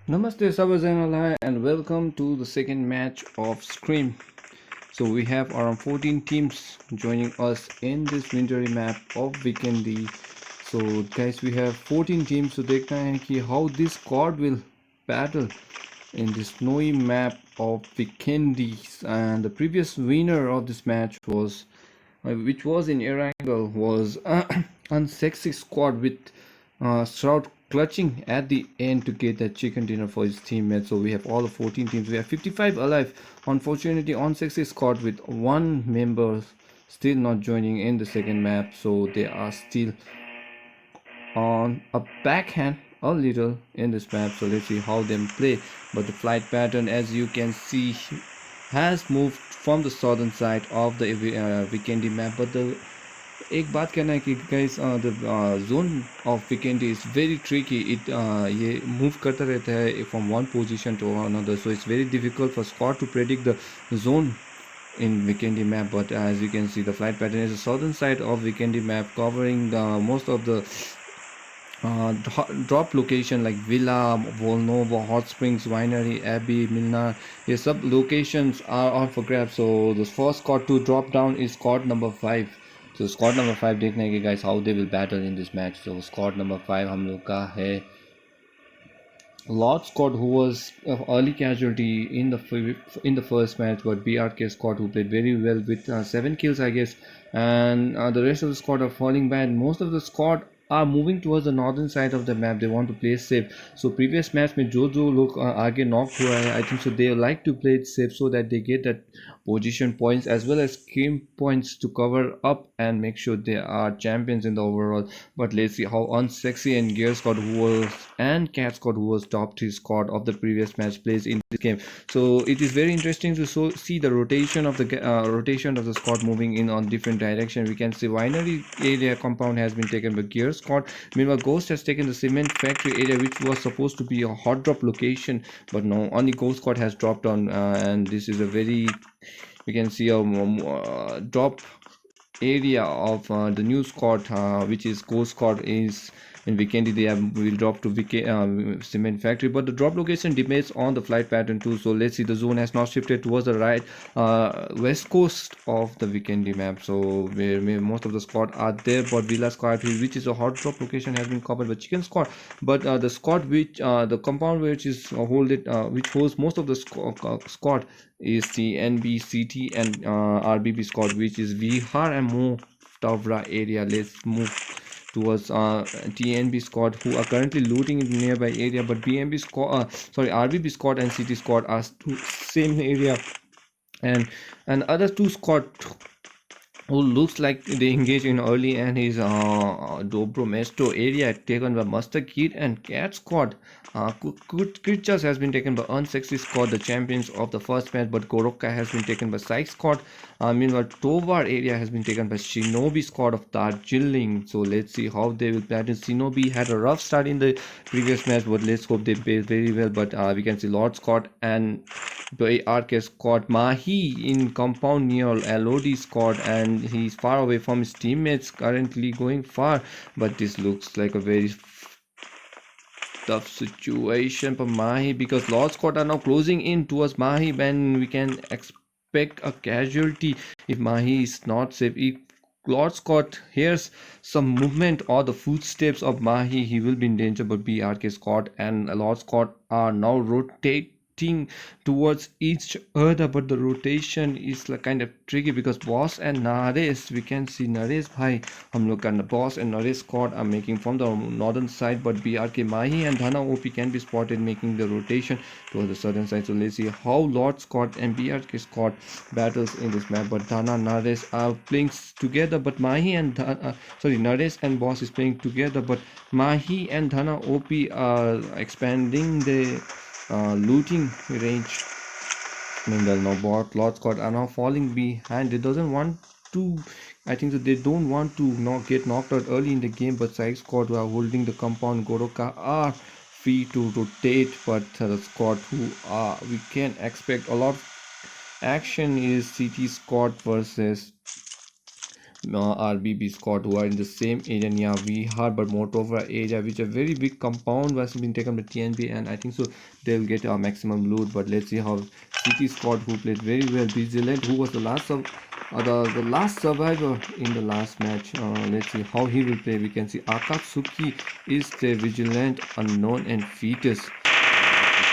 Namaste Sabajanalai and welcome to the second match of Scrim. So we have around 14 teams joining us in this wintry map of Vikendi. So guys, we have 14 teams. So देखना है कि how this squad will battle in this snowy map of Vikendi. And the previous winner of this match was, which was in Erangel, was unsexy squad with Shroud clutching at the end to get that chicken dinner for his teammates. So we have all the 14 teams. We have 55 alive. Unfortunately, unsexy squad with one member still not joining in the second map. So they are still on a backhand a little in this map. So let's see how them play. But the flight pattern, as you can see, has moved from the southern side of the Vikendi map. But the एक बात कहना है कि guys the zone of Vikendi is very tricky it ये move करता रहता है from one position to another so it's very difficult for squad to predict the zone in Vikendi map. But as you can see, the flight pattern is the southern side of Vikendi map, covering the most of the drop location like Villa, Volnova, Hot Springs, Winery, Abbey, Milna. ये सब locations are on for grabs. So the first squad to drop down is squad number 5. So squad number 5 देखने के guys how they will battle in this match. So squad number 5 हम लोग का है Lord Scott, who was an early casualty in the first match, but BRK Scott, who played very well with 7 kills, I guess, and the rest of the squad are falling back. Most of the squad are moving towards the northern side of the map. They want to play safe. So previous match में जो लोग आगे knocked हुआ है, I think so they like to play it safe so that they get that position points as well as game points to cover up and make sure they are champions in the overall. But let's see how unsexy and Gear Scott who was and Cat Scott who was top 3 squad of the previous match plays in this game. So it is very interesting to see the rotation of the squad moving in on different direction. We can see Winery area compound has been taken by Gear Squad. Meanwhile, Ghost has taken the cement factory area, which was supposed to be a hot drop location, but no, only Ghost Squad has dropped on, and this is a very, we can see a drop area of the new squad, which is Ghost Squad, is in Vikendi. They will drop to cement factory, but the drop location depends on the flight pattern too. So let's see, the zone has now shifted towards the right west coast of the Vikendi map, so where most of the squad are there. But Villa Squad, which is a hot drop location, has been covered by Chicken Squad. But the squad which the compound which is which holds most of the squad is the NBCT and RBB squad, which is Vihar and Mo Tavra area. Let's move towards TNB squad, who are currently looting in the nearby area. But BMB squad, RBB squad and CT squad are same area, and other two squad who looks like they engage in early and his Dobro Mesto area taken by Mustard Kid and Cat Squad. Creatures has been taken by Unsexy Squad, the champions of the first match, but Goroka has been taken by Psych Squad. Meanwhile, Tovar area has been taken by Shinobi Squad of Darjeeling. So let's see how they will play. Shinobi had a rough start in the previous match, but let's hope they play very well. But we can see Lord Scott and the ARK squad, Mahi in compound near LOD squad, and he's far away from his teammates, currently going far. But this looks like a very tough situation for Mahi, because Lord Squad are now closing in towards Mahi, when we can expect a casualty if Mahi is not safe. If Lord Scott hears some movement or the footsteps of Mahi, he will be in danger. But BRK Scott and Lord Scott are now rotating towards each other, but the rotation is like kind of tricky because Boss and Nares, we can see Nares bhai, hum log ka Boss and Nares squad are making from the northern side, but BRK Mahi and Dhana OP can be spotted making the rotation towards the southern side. So let's see how Lord Scott and BRK squad battles in this map. But Dhana Nares are playing together, but Mahi and Nares and Boss is playing together, but Mahi and Dhana OP are expanding the looting range. Meanwhile, now bot Lord Scott are now falling behind. They doesn't want to. I think that they don't want to not get knocked out early in the game. But Side Squad who are holding the compound Goroka are free to rotate. But the squad who are, we can expect a lot of action is CT Squad versus RBB squad who are in the same area near Vihar but Moreover area, which a very big compound was been taken by TNB, and I think so they'll get a maximum loot. But let's see how City squad, who played very well, Vigilant, who was the last survivor in the last match. Let's see how he will play. We can see Akatsuki is the Vigilant, Unknown, and Fetus.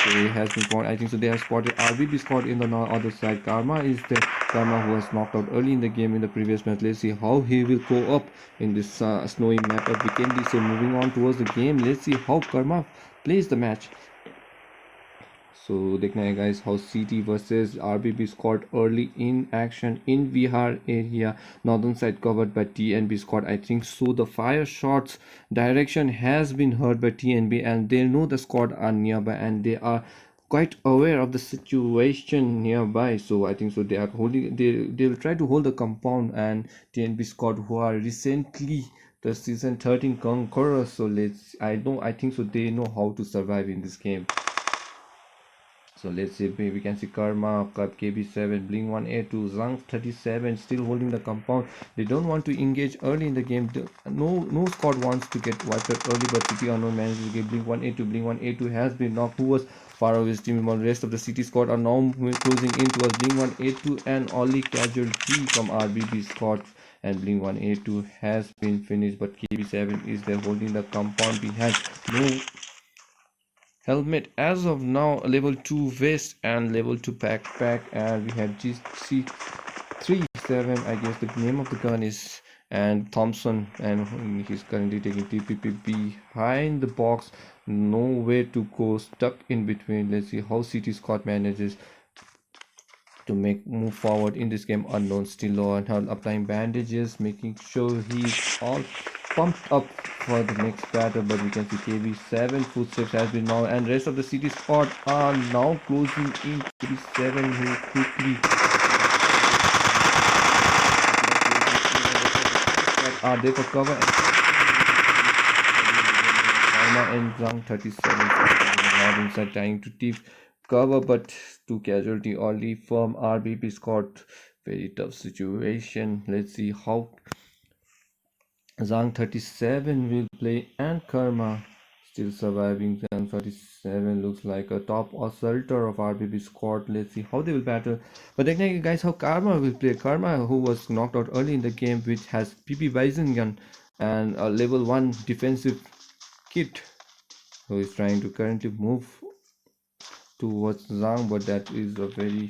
So has been spotted. I think so. They have spotted RBB squad in the other side. Karma is the Karma who was knocked out early in the game in the previous match. Let's see how he will go up in this snowy map of Vikendi. So moving on towards the game, let's see how Karma plays the match. So देखना है guys how CT versus RBB squad early in action in Vihar area, northern side covered by TNB squad. I think so the fire shots direction has been heard by TNB, and they know the squad are nearby and they are quite aware of the situation nearby. So I think so they are holding, they will try to hold the compound, and TNB squad who are recently the season 13 conquerors. So I think so they know how to survive in this game. So let's see, we can see Karma, Cup KB7, Bling 182, Zang 37 still holding the compound. They don't want to engage early in the game. No squad wants to get wiped out early, but City Unknown manages to get Bling 182. Bling 182 has been knocked, who was far away his team. While the rest of the City squad are now closing in towards Bling 182 and only casualty from RBB squad. And Bling 182 has been finished, but KB7 is there holding the compound behind. No helmet as of now, level 2 vest and level 2 backpack, and we have GC37, I guess the name of the gun is, and Thompson, and he's currently taking TPP behind the box, nowhere to go, stuck in between. Let's see how City Scott manages to move forward in this game. Unknown still low and applying bandages, making sure he's all pumped up for the next battle. But we can see KB7 footsteps has been now, and rest of the City squad are now closing in. KB7 who quickly are there for cover, and Zhang 37 inside trying to tip cover, but two casualty only from RBB squad. Very tough situation. Let's see how Zhang 37 will play, and Karma still surviving. Zhang 37 looks like a top assaulter of RBB squad. Let's see how they will battle. But then guys, how Karma will play. Karma, who was knocked out early in the game, which has PP Bison gun and a level 1 defensive kit, who is trying to currently move towards Zhang, but that is a very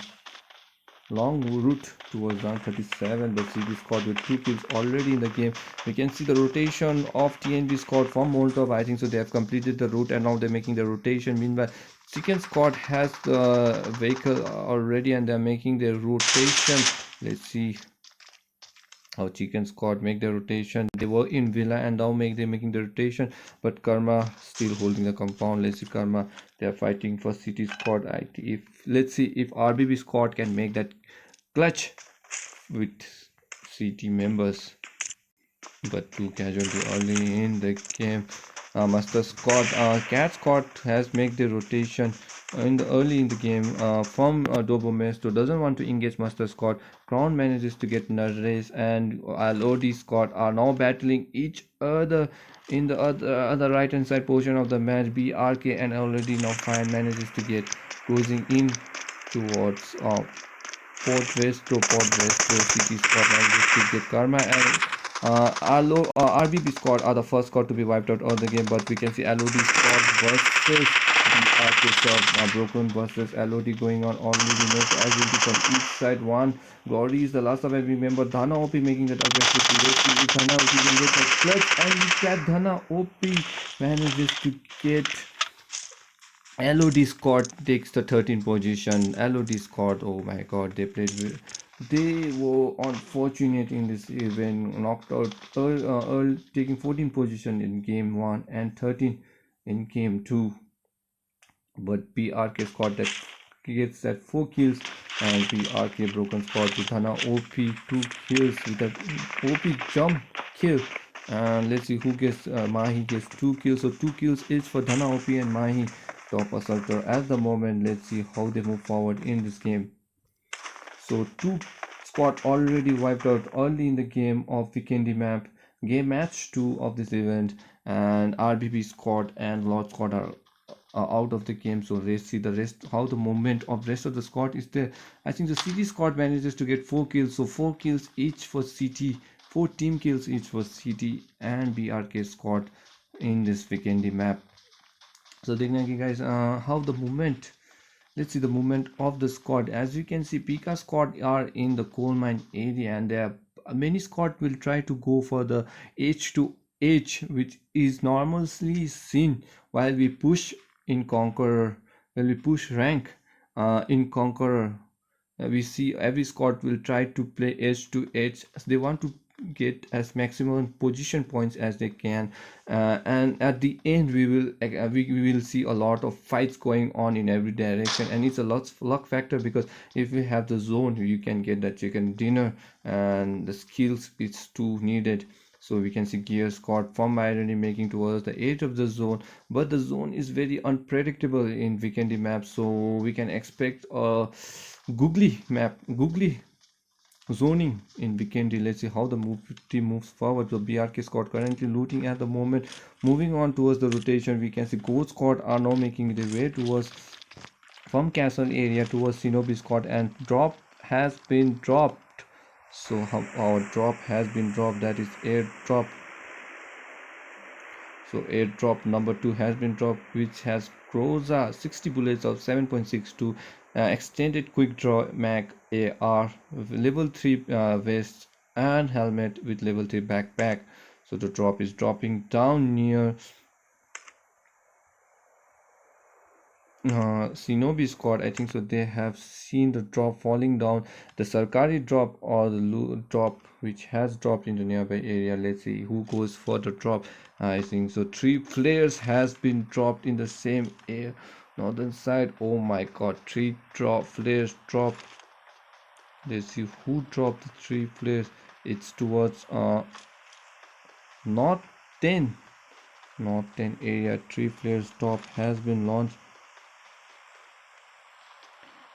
long route towards Zhang 37. But CB squad with 2 kills already in the game. We can see the rotation of TNB squad from Molotov. I think so they have completed the route and now they're making the rotation. Meanwhile, Chicken squad has the vehicle already and they're making their rotation. Let's see how Chicken squad make the rotation. They were in Villa and now they're making the rotation, but Karma still holding the compound. Let's see Karma, they're fighting for City squad. Let's see if RBB squad can make that clutch with CT members, but two casualty early in the game. Master squad, Cat squad has made the rotation early in the game from Dobo Mesto. Doesn't want to engage Master squad. Crown manages to get Nares, and LOD squad are now battling each other in the other right hand side portion of the match. BRK and already now Fine manages to get closing in towards Port Vesto. City squad manages to get Karma, and RBB squad are the first squad to be wiped out of the game, but we can see LOD squad versus the squad, Broken versus LOD going on. Already no casualty from each side. One Glory is the last of I remember. Dhana OP making that aggressive. Dhana OP can get a clutch, and that Dhana OP manages to get LOD squad takes the 13th position. LOD squad, oh my god, they were unfortunate in this event, knocked out early, taking 14th position in game 1 and 13 in game 2. But BRK squad that gets that 4 kills, and BRK Broken squad with Hana OP 2 kills with that OP jump kill. And let's see who gets Mahi gets 2 kills. So 2 kills is for Dhana OP and Mahi top assaulter at the moment. Let's see how they move forward in this game. So two squad already wiped out early in the game of Vikendi map, game match 2 of this event, and RBB squad and Lord squad are out of the game. So let's see the rest, how the movement of rest of the squad is there. I think the CT squad manages to get 4 kills, so 4 kills each for CT, 4 team kills each for CT and BRK squad in this Vikendi map. So देखना guys, how the movement, let's see the movement of the squad. As you can see, Pika squad are in the coal mine area, and there are many squad will try to go for the H to H, which is normally seen while we push in Conqueror, when we push rank in Conqueror. We see every squad will try to play edge to edge. They want to get as maximum position points as they can, and at the end we will see a lot of fights going on in every direction, and it's a lot luck factor, because if we have the zone you can get that chicken dinner, and the skills it's too needed. So we can see gear squad from irony making towards the edge of the zone, but the zone is very unpredictable in Vikendi map, so we can expect a googly zoning in Vikendi. Let's see how the team moves forward. So BRK squad currently looting at the moment. Moving on towards the rotation, we can see Gold squad are now making their way towards from castle area towards Shinobi squad, and drop has been dropped. So our drop has been dropped, that is airdrop. So airdrop number 2 has been dropped, which has Groza 60 bullets of 7.62, extended quick draw mag AR, level 3 vest and helmet with level 3 backpack. So the drop is dropping down near Shinobi squad. I think so they have seen the drop falling down, the Sarkari drop or the loot drop which has dropped in the nearby area. Let's see who goes for the drop. I think so 3 players has been dropped in the same air northern side. Oh my god, 3 players dropped. Let's see who dropped the 3 players. It's towards north 10 area. 3 players drop has been launched.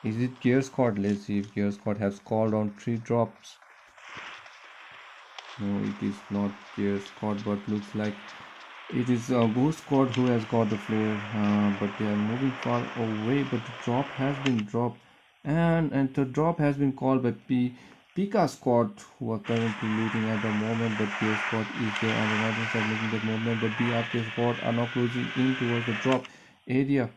Is it Gear Squad? Let's see if Gear Squad has called on 3 drops. No, it is not Gear Squad, but looks like it is Ghost Squad who has got the flare. But they are moving far away. But the drop has been dropped, and the drop has been called by Pika Squad, who are currently looting at the moment. But Gear Squad is there on the northern side making that movement. But BRK Squad are now closing in towards the drop area.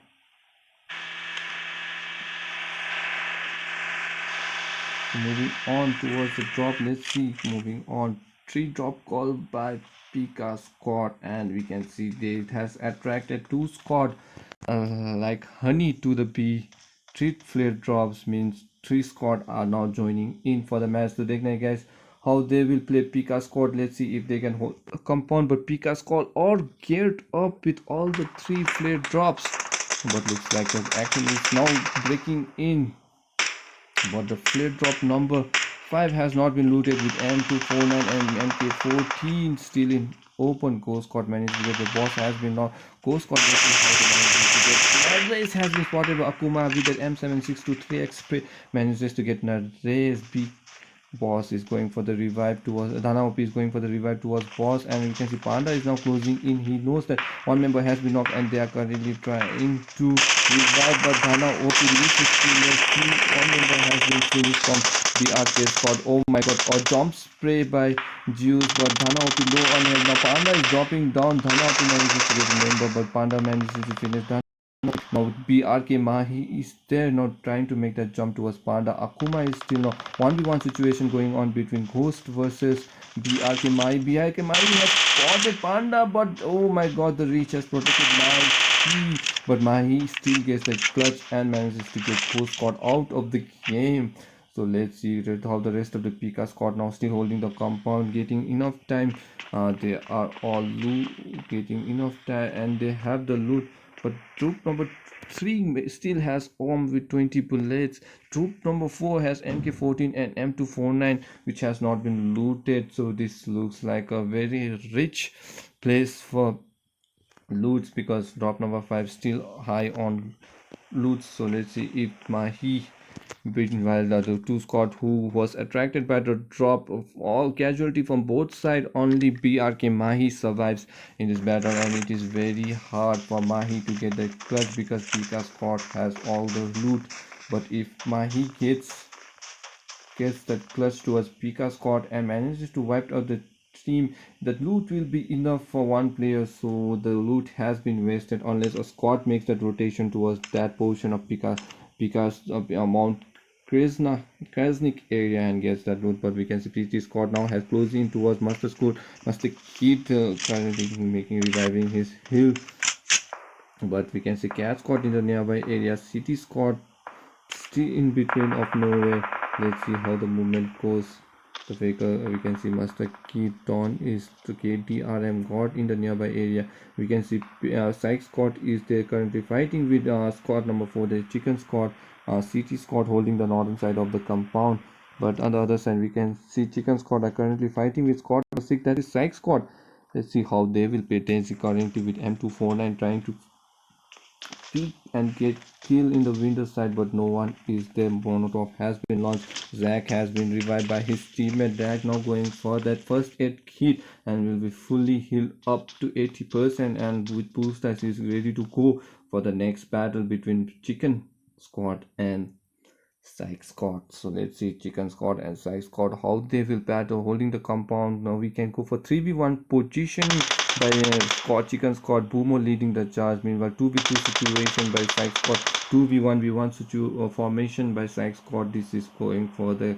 Moving on towards the drop, let's see. Moving on, 3 drop call by Pika squad, and we can see it has attracted 2 squad like honey to the bee. 3 flare drops means 3 squad are now joining in for the match. So देखना guys how they will play Pika squad. Let's see if they can hold a compound, but Pika squad are geared up with all the 3 flare drops, but looks like the action is now breaking in. But the flare drop number 5 has not been looted, with M249 and MK14 still in open. Ghost Squad managed to get the boss has been not. Ghost Squad Narrace has been spotted by Akuma with that M762 manages to get Narrace. Big boss is going for the revive towards Dana OP is going for the revive towards boss, and you can see Panda is now closing in. He knows that one member has been knocked and they are currently trying to revive, but Dana OP reaches one member has been finished from the arcade squad. Oh my god, or jump spray by Zeus, but Dana OP low on health. Now Panda is dropping down. Dana OP manages to get a member, but Panda manages to finish. Now BRK Mahi is there, not trying to make that jump towards Panda. Akuma is still not 1v1 situation going on between Ghost versus BRK Mahi. BRK Mahi has spotted Panda, but oh my god, the reach has protected Mahi. But Mahi still gets the clutch and manages to get Ghost squad out of the game. So let's see how the rest of the Pika squad now still holding the compound, getting enough time. They are all getting enough time, and they have the loot. But troop number 3 still has OM with 20 bullets. Troop number 4 has MK14 and M249, which has not been looted. So this looks like a very rich place for loots, because drop number 5 still high on loots. So let's see if Mahi while the other two squad who was attracted by the drop of all casualty from both sides. Only BRK Mahi survives in this battle, and it is very hard for Mahi to get the clutch because Pika squad has all the loot. But if Mahi gets that clutch towards Pika squad and manages to wipe out the team, that loot will be enough for one player. So the loot has been wasted unless a squad makes that rotation towards that portion of Pika's Mount Krasnik area and gets that loot. But we can see PT squad now has closed in towards Master School. Master Kid currently making reviving his hill. But we can see Cat squad in the nearby area. City squad still in between of nowhere. Let's see how the movement goes. The vehicle, we can see Master Keaton is the KTRM god in the nearby area. We can see Psych squad is there currently fighting with squad number 4, the Chicken squad. CT squad holding the northern side of the compound. But on the other side, we can see Chicken squad are currently fighting with squad number 6, that is Psych squad. Let's see how they will play. Tenzi currently with M249 trying to peek and get killed in the window side, but no one is there. Monotov has been launched. Zack has been revived by his teammate Dak, now going for that first aid kit and will be fully healed up to 80%, and with boost that is ready to go for the next battle between Chicken Squad and Psych Squad. So let's see Chicken Squad and Psych Squad how they will battle holding the compound. Now we can go for 3v1 positioning by Chicken Squad. Boomer leading the charge. Meanwhile 2v2 situation by Psych Squad. 2v1v1 formation by Psych Squad. This is going for the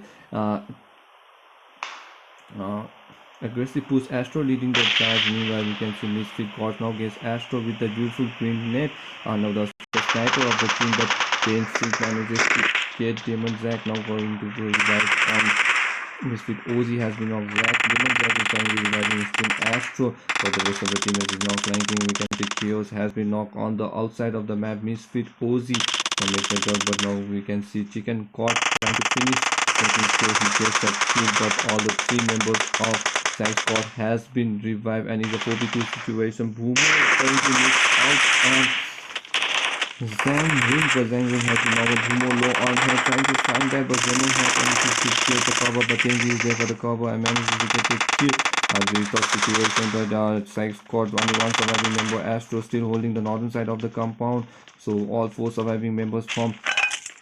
aggressive push. Astro leading the charge. Meanwhile we can see Misfit God now gets Astro with the beautiful green net. Now the sniper of the team, but Pain Street manages to get Demon Zack, now going to revive on Misfit. Ozzy has been off Zack. Demon Zack is trying to revive his team Astro, but the rest of the team is now flanking. We can see Chaos has been knocked on the outside of the map. Misfit Ozzy makes the job, but now we can see Chicken caught trying to finish, making sure he gets that kill, but all the 3 members of Zack squad has been revived and is a 4v2 situation. Boomer is going to miss out on Zhang Ring, but Zhang Ring has been over. Boomer low on her, trying to find that, but Zenon has manages to kill the cover, but Tenji is there for the cover and manages to get the kill. Very tough situation, but Psych squad only one surviving member. Astro still holding the northern side of the compound, so all 4 surviving members from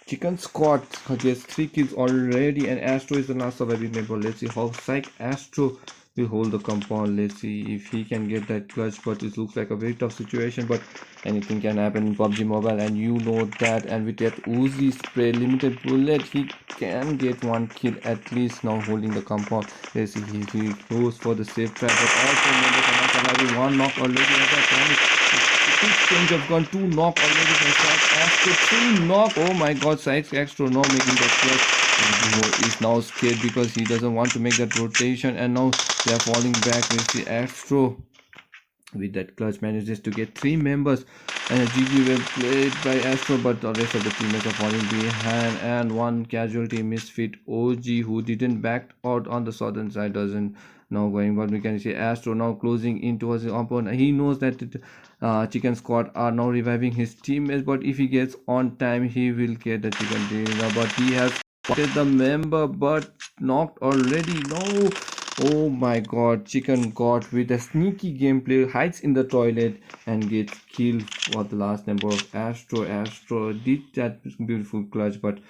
Chicken squad gets 3 kills already, and Astro is the last surviving member. Let's see how Psych Astro will hold the compound. Let's see if he can get that clutch, but it looks like a very tough situation, but anything can happen in PUBG Mobile, and you know that. And with that Uzi spray limited bullet, he can get 1 kill at least, now holding the compound. Let's see if he goes for the safe trap, but all 4 members are not surviving. 1 knock already as I promised. Quick change of gun, 2 knock already from Psych Astro, 3 knock. Oh my god, Psych Astro now making that clutch. Is now scared because he doesn't want to make that rotation, and now they are falling back. We see Astro with that clutch manages to get 3 members, and a GG well played by Astro, but the rest of the teammates are falling behind, and 1 casualty. Misfit OG, who didn't back out on the southern side, doesn't now going, but we can see Astro now closing in towards the opponent. He knows that Chicken squad are now reviving his teammates, but if he gets on time he will get the chicken dinner, but he has spotted the member but knocked already. No, oh my god, Chicken god with a sneaky gameplay hides in the toilet and gets killed for the last member of Astro. Astro did that beautiful clutch but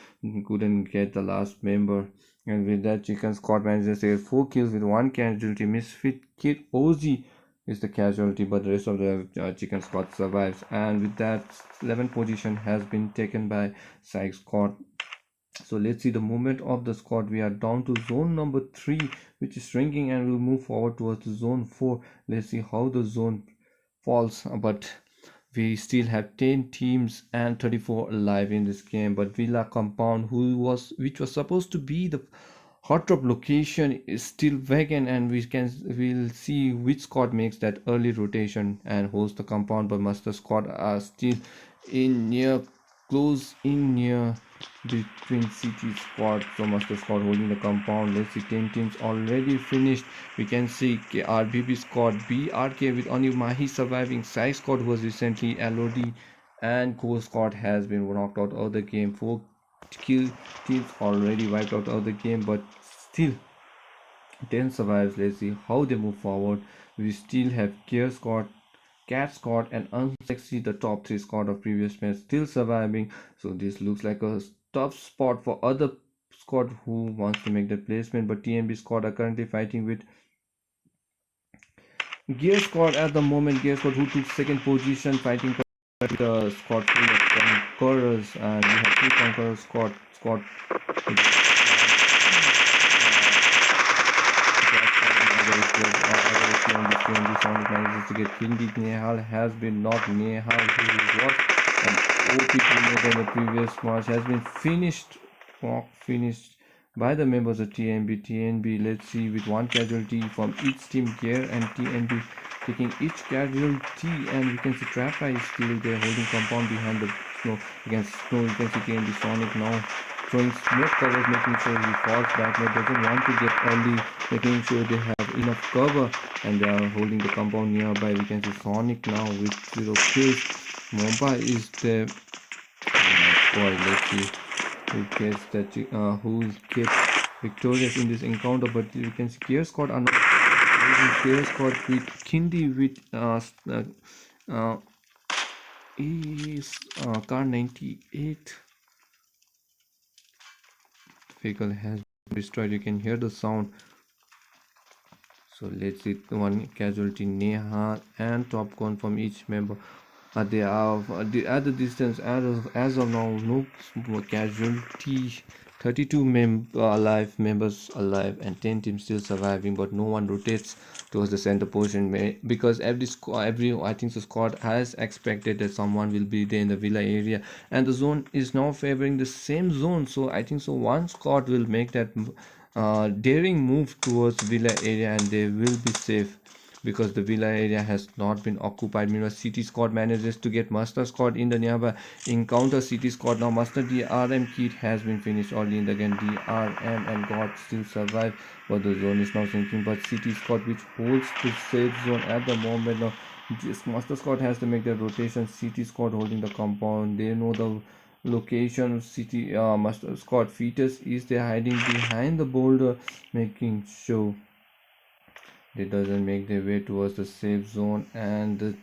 couldn't get the last member, and with that Chicken squad manages to get 4 kills with 1 casualty. Misfit Kid Ozzy is the casualty, but the rest of the Chicken squad survives, and with that 11th position has been taken by Psych squad. So let's see the movement of the squad. We are down to zone number 3, which is shrinking, and we'll move forward towards the zone 4. Let's see how the zone falls, but we still have 10 teams and 34 alive in this game. But Villa Compound, which was supposed to be the hot drop location, is still vacant, and we'll see which squad makes that early rotation and holds the compound. But Master squad are still close in near between CT squad. So Master squad holding the compound. Let's see, 10 teams already finished. We can see RBB squad, BRK with only Mahi surviving, Sai squad who was recently LOD, and Core squad has been knocked out of the game. 4 kill teams already wiped out of the game, but still 10 survives. Let's see how they move forward. We still have Gear Squad, Cat Squad, and Unsexy, the top 3 squad of previous match, still surviving. So this looks like a tough spot for other squad who wants to make the placement. But TMB squad are currently fighting with Gear Squad at the moment. Gear Squad who took second position, fighting with the squad full of Conquerors, and we have two Conquerors squad with Sonic manages to get Kindi. Nehal has been knocked. Nehal, who was an OP teammate in the previous match, has been finished by the members of TNB. TNB, let's see, with one casualty from each team gear, and TNB taking each casualty, and we can see Trappa is still there holding compound behind the snow. Against snow, you can see TNB Sonic now throwing smoke covers, making sure he falls back, but doesn't want to get early, making sure they have enough cover, and they are holding the compound nearby. We can see Sonic now with 0 kills. Momba is there. Boy, let's see who gets that, who gets victorious in this encounter. But you can see Gear Squad are not Gear Squad with Kindi with is car 98. Vehicle has been destroyed. You can hear the sound. So let's see, one casualty Neha and Top Gun from each member. They are at the distance as of now, no casualty. 32 members alive, and 10 teams still surviving, but no one rotates towards the center position because every I think the squad has expected that someone will be there in the villa area, and the zone is now favoring the same zone. So I think so one squad will make that daring move towards villa area, and they will be safe because the villa area has not been occupied. Meanwhile, City Squad manages to get Master Squad in the nearby encounter. City Squad now, Master DRM kit has been finished early in the game. DRM and God still survive, but the zone is now sinking. But City Squad, which holds the safe zone at the moment now, this Master Squad has to make the rotation. City Squad holding the compound. They know the location of City Master Squad. Fetus is there hiding behind the boulder, making sure they doesn't make their way towards the safe zone, and the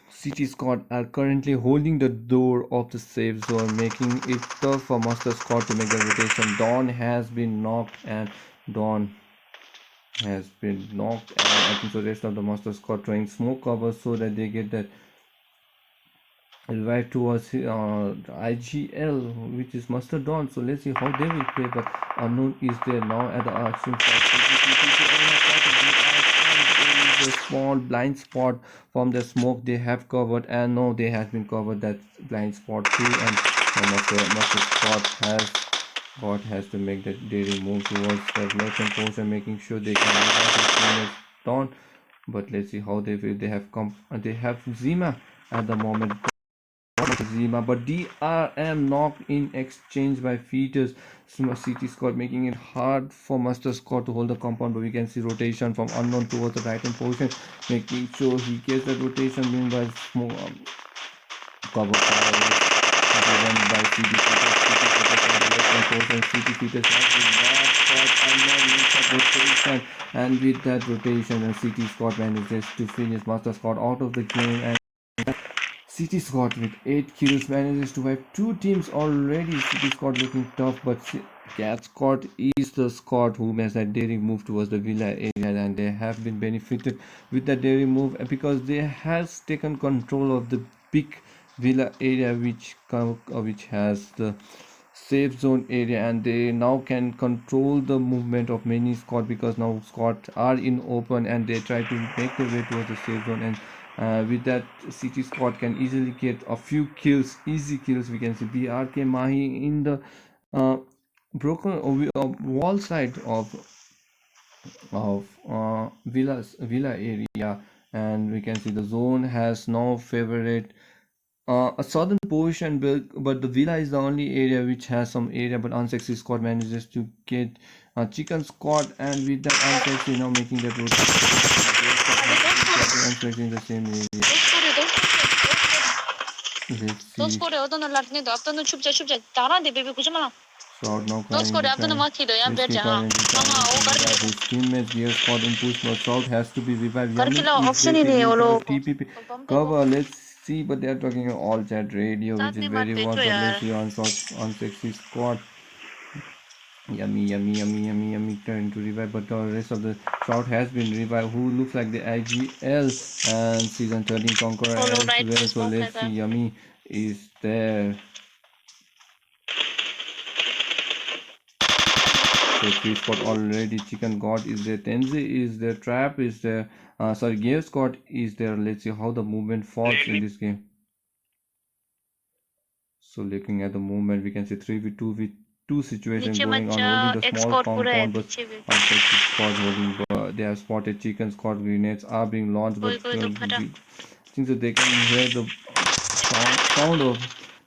City Squad are currently holding the door of the safe zone, making it tough for Master Squad to make the rotation. Dawn has been knocked, and I think the rest of the Master Squad trying smoke cover so that they get that right towards IGL, which is Master Dawn. So let's see how they will play, but Unknown is there now at the action a small blind spot from the smoke they have covered, and no, they have been covered that blind spot too, and Master has to make that daring move towards that merchant portion, making sure they can get down. But let's see how they will. They have Zima at the moment. Zima, but DRM knocked in exchange by Fetus. City Squad making it hard for Master Squad to hold the compound, but we can see rotation from Unknown towards the right hand position, making sure he gets the rotation. Meanwhile, cover fire by City Fetus rotation, and with that rotation, and City Squad manages to finish Master Squad out of the game. And City Squad with 8 kills manages to wipe 2 teams already. City Squad looking tough, but Cat Squad is the squad who makes that daring move towards the villa area, and they have been benefited with that daring move because they has taken control of the big villa area, which has the safe zone area, and they now can control the movement of many squad because now squads are in open and they try to make their way towards the safe zone. And with that, City Squad can easily get a few kills, easy kills. We can see BRK Mahi in the broken wall side of villa area, and we can see the zone has no favorite a southern portion, but the villa is the only area which has some area. But Unsexy Squad manages to get Chicken Squad, and with that Unsexy now making that road in the same area. Let's Don't see. score other than Latin, after the chupja. Dara de baby Kujama. Shroud now Don't score currently after the trying. Maki, I am Whiskey better. currently trying to revive his teammates. Gear squad in push mode. Shroud has to be revived. Yummy is option getting into the is TPP cover. Let's see, but they are talking all chat radio, which is very what. But let's see on sexy squad. Yummy, trying to revive, but the rest of the Shroud has been revived. Who looks like the IGL and season 13 conqueror as well. So let's see, Yummy is there. So 3 spot already. Chicken God is there. Tenzi is there. Trap is there. Sorry, Gear Squad is there. Let's see how the movement falls in this game. So looking at the movement, we can see 3v2 situation going on, holding the small compound, but squad holding. They have spotted chicken squad grenades are being launched, but since they can hear the sound of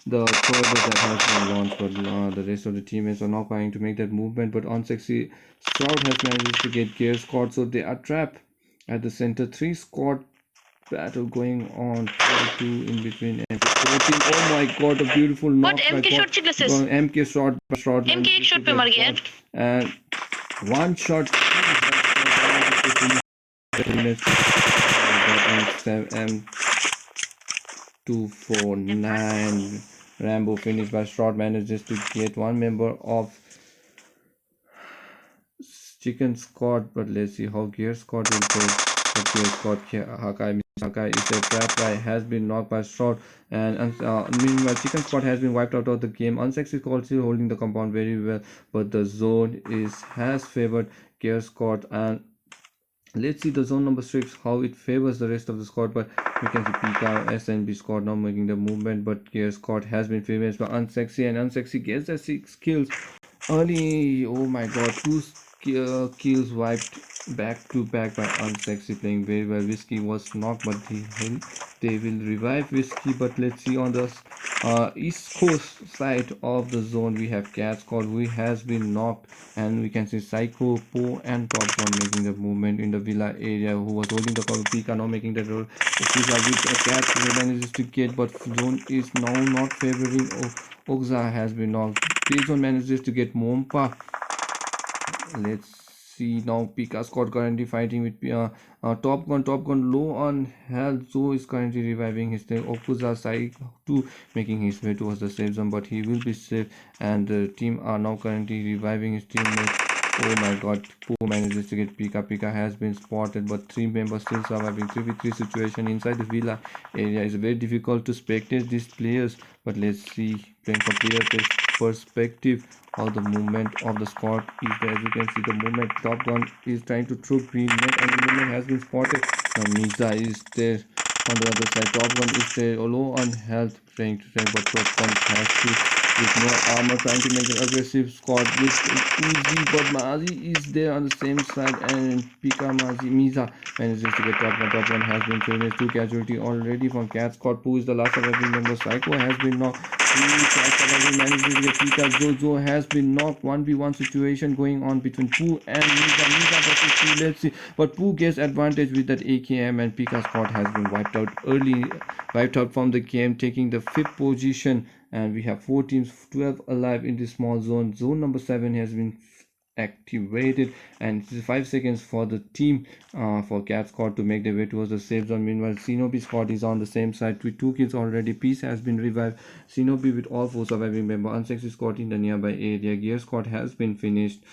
the further that has been launched, but the rest of the teammates are not trying to make that movement. But unsexy Stroud has managed to get gear squad, so they are trapped at the center. 3 squad battle going on. 32 in between MK14. Oh my god, a beautiful knock by MK shot MK shot पे मर गया and one shot M249 Rambo finished by shot manages to get one member of chicken squad, but let's see how gear squad will play. Gear squad Hakai is a trap guy has been knocked by shot, and meanwhile chicken squad has been wiped out of the game. Unsexy squad still holding the compound very well, but the zone has favored gear squad, and let's see the zone number 6 how it favors the rest of the squad. But we can see PK SNB squad now making the movement, but gear squad has been favored by unsexy, and unsexy gets the 6 kills early. Oh my god, 2 kills wiped back to back by unsexy, playing very well. Whiskey was knocked, but they will revive Whiskey. But let's see on the east coast side of the zone, we have Cat Squad who has been knocked, and we can see Psycho, Po and Top One making the movement in the villa area, who was holding the cover. Pika now making that roll. Cat manages to get, but zone is now not favoring. Ogza has been knocked. Zone manages to get Mompa. Let's see now. Pika squad currently fighting with Top Gun low on health. Zo is currently reviving his team. Okuza Sai 2 making his way towards the safe zone, but he will be safe, and the team are now currently reviving his teammates. Oh my god, Pooh manages to get Pika. Pika has been spotted, but 3 members still surviving. 3v3 situation inside the villa area is very difficult to spectate these players, but let's see, playing from player perspective, how the movement of the squad is there. As you can see, the movement. Top Gun is trying to throw green net, and the movement has been spotted. Now Miza is there on the other side. Top Gun is there, low on health, trying to say, but Top Gun has to with no armor, trying to make an aggressive squad with Uzi, but Mazi is there on the same side, and Pika Miza manages to get top one. Top one has been finished. 2 casualty already from Cat Squad. Pooh is the last surviving member. Psycho has been knocked. Manages to get Pika. Zozo has been knocked. 1v1 situation going on between Pooh and Miza. Miza versus Pooh. Let's see. But Pooh gets advantage with that AKM, and Pika squad has been wiped out from the game, taking the 5th position. And we have 4 teams, 12 alive in this small zone. Zone number 7 has been activated, and it is 5 seconds for the team for Cat Squad to make their way towards the safe zone. Meanwhile, Shinobi Squad is on the same side with 2 kills already. Peace has been revived. Shinobi with all 4 surviving members. Unsexy Squad in the nearby area. Gear Squad has been finished,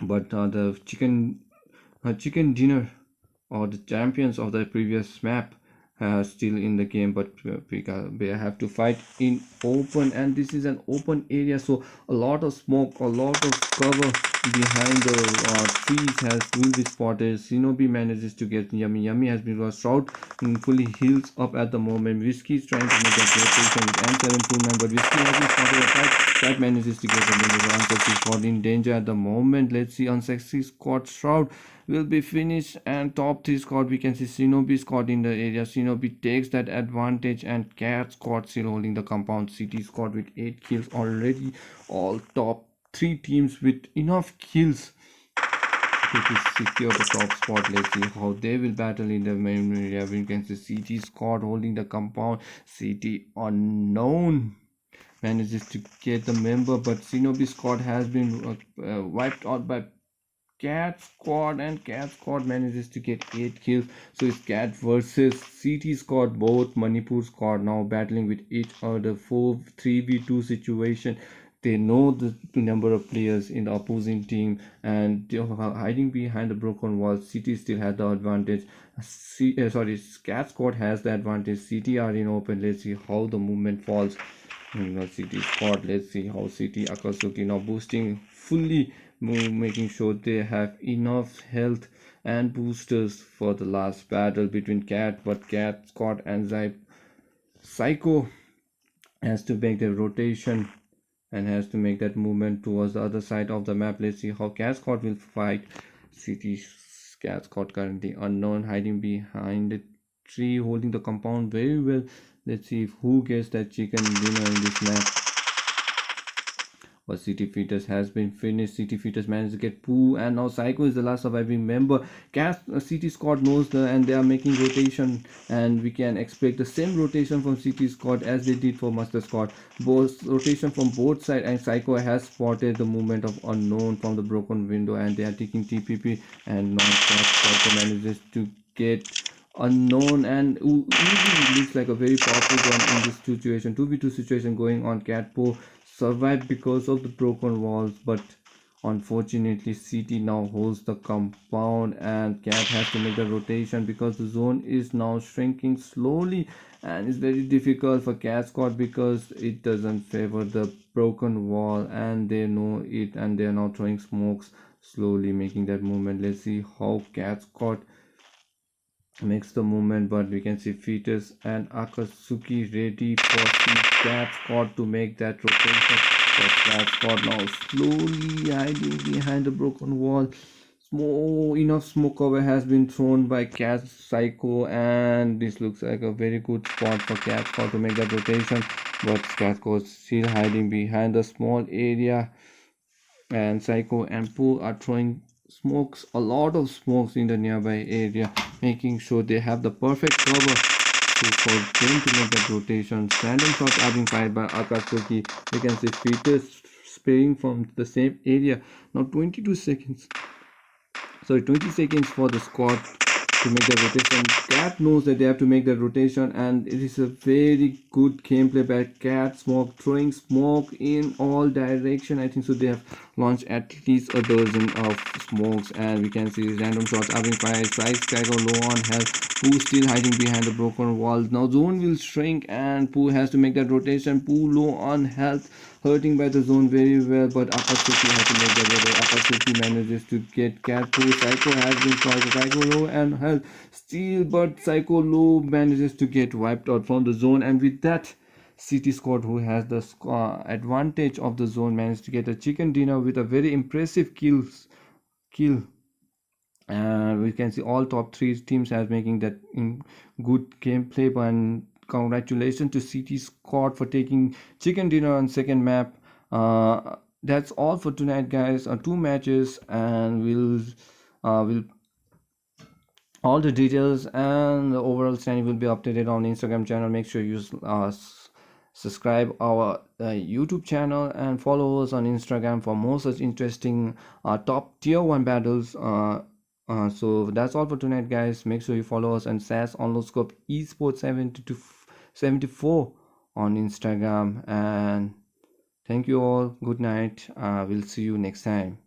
but the chicken dinner, or the champions of the previous map, still in the game, but they have to fight in open, and this is an open area, so a lot of smoke, a lot of cover behind the trees will be spotted. Shinobi manages to get Yummy has been lost. Shroud fully heals up at the moment. Whiskey is trying to make a rotation with M729, but Whiskey has been spotted attack. That manages to get the unsexy squad in danger at the moment. Let's see, unsexy squad Shroud will be finished, and top 3 squad, we can see Shinobi squad in the area. Shinobi takes that advantage, and Cat squad still holding the compound. City squad with 8 kills already. All top 3 teams with enough kills to secure the top spot. Let's see how they will battle in the main area. We can see CT squad holding the compound. CT unknown manages to get the member, but Shinobi squad has been wiped out by Cat squad, and Cat squad manages to get 8 kills. So it's Cat versus CT squad, both Manipur squad now battling with each other. 4-3v2 situation. They know the number of players in the opposing team, and they are hiding behind the broken wall. CT still had the advantage. Cat squad has the advantage. CT are in open. Let's see how the movement falls. City squad. Let's see how City Akatsuki now boosting fully, making sure they have enough health and boosters for the last battle between Cat. But Cat squad and Psycho has to make the rotation and has to make that movement towards the other side of the map. Let's see how Cat squad will fight. City Cat squad currently unknown, hiding behind the tree, holding the compound very well. Let's see if who gets that chicken dinner in this map. But City Fetus has been finished. City Fetus managed to get Pooh, and now Psycho is the last surviving member. City Squad knows and they are making rotation, and we can expect the same rotation from City Squad as they did for Master Squad. Both rotation from both sides, and Psycho has spotted the movement of unknown from the broken window, and they are taking TPP, and now Psycho manages to get unknown, and Uzi looks like a very powerful gun in this situation. 2v2 situation going on. Catpo survived because of the broken walls, but unfortunately CT now holds the compound, and Cat has to make the rotation because the zone is now shrinking slowly, and it's very difficult for Cat squad because it doesn't favor the broken wall, and they know it, and they are now throwing smokes, slowly making that movement. Let's see how Cat squad makes the movement, but we can see Fetus and Akatsuki ready for the Cat squad to make that rotation. The Cat squad now slowly hiding behind the broken wall. Enough smoke cover has been thrown by Cat Psycho, and this looks like a very good spot for Cat squad to make that rotation, but Cat squad still hiding behind the small area, and Psycho and Pooh are throwing a lot of smokes in the nearby area, making sure they have the perfect cover for them to make that rotation. Random shots are being fired by Akatsuki. You can see Fetus spraying from the same area. Now 20 seconds for the squad to make the rotation. Cat knows that they have to make the rotation, and it is a very good gameplay by Cat. Throwing smoke in all direction. I think so they have launched at least a dozen of smokes, and we can see random shots are being fired. Skywalker low on health. Pooh still hiding behind the broken walls. Now zone will shrink, and Pooh has to make that rotation. Pooh low on health, hurting by the zone very well, but Akatsuki has to make the rotation. Akatsuki manages to get Cat. Pooh Psycho has been caught. Psycho low and health still, but Psycho low manages to get wiped out from the zone, and with that City squad, who has the advantage of the zone, managed to get a chicken dinner with a very impressive kill. We can see all top three teams has making that in good gameplay, and congratulations to CT squad for taking chicken dinner on second map. That's all for tonight, guys. Two matches, and we'll all the details and the overall standing will be updated on Instagram channel. Make sure you subscribe our YouTube channel and follow us on Instagram for more such interesting top tier 1 battles. So that's all for tonight, guys. Make sure you follow us and SAS _scope esports 7274 on Instagram, and thank you all. Good night. We'll see you next time.